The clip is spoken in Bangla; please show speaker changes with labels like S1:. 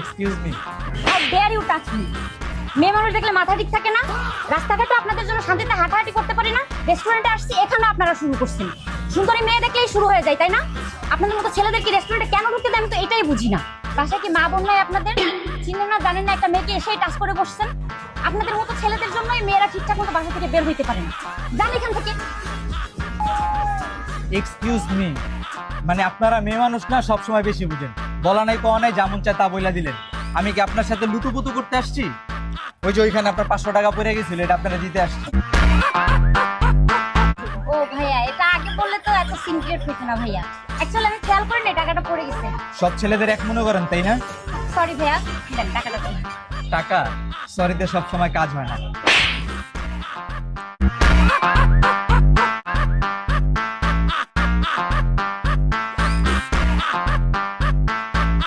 S1: Excuse me.
S2: How dare you touch me? মেয়ে মানুষ দেখলে মাথা ঠিক থাকে না? রাস্তাঘাটে আপনাদের জন্য শান্তিতে হাঁটাহাঁটি করতে পারি না? রেস্টুরেন্টে আসছি, এখানে আপনারা শুরু করছেন। সুন্দরী মেয়ে দেখলেই শুরু হয়ে যায়, তাই না? আপনাদের মতো ছেলেদের কি রেস্টুরেন্টে কেন ঢুকতে দেয় আমি তো এটাই বুঝি না। বাসায় কি মা বোন নাই আপনাদের? চিনেন না জানেন না একটা মেয়েকে এসেই টাচ করে বসছেন? আপনাদের মতো ছেলেদের জন্যই মেয়েরা ঠিকঠাক মতো বাসা থেকে বের হইতে পারে না। যান এখান থেকে।
S1: এক্সকিউজ মি, মানে আপনারা মেয়ে মানুষ না সবসময় বেশি বুঝেন। বলা নাই কওয়া নাই, যেমন চা তা বইলা দিলেন। আমি কি আপনার সাথে লুতুপুতু করতে আসছি? ওই যে ওইখানে আপনার 500 টাকা পড়ে গেছিল, এটা আপনারা দিতে আসছি।
S2: ও ভাইয়া, এটা আগে বললে তো এত সিন ক্রিয়েট হইতো না ভাইয়া। অ্যাকচুয়ালি আমি খেয়াল করিনি টাকাটা পড়ে গেছে।
S1: সব ছেলেদের এক মনে করেন, তাই না?
S2: সরি ভাইয়া, দেন টাকাটা দেন।
S1: টাকা সরিতে সব সময় কাজ হয় না।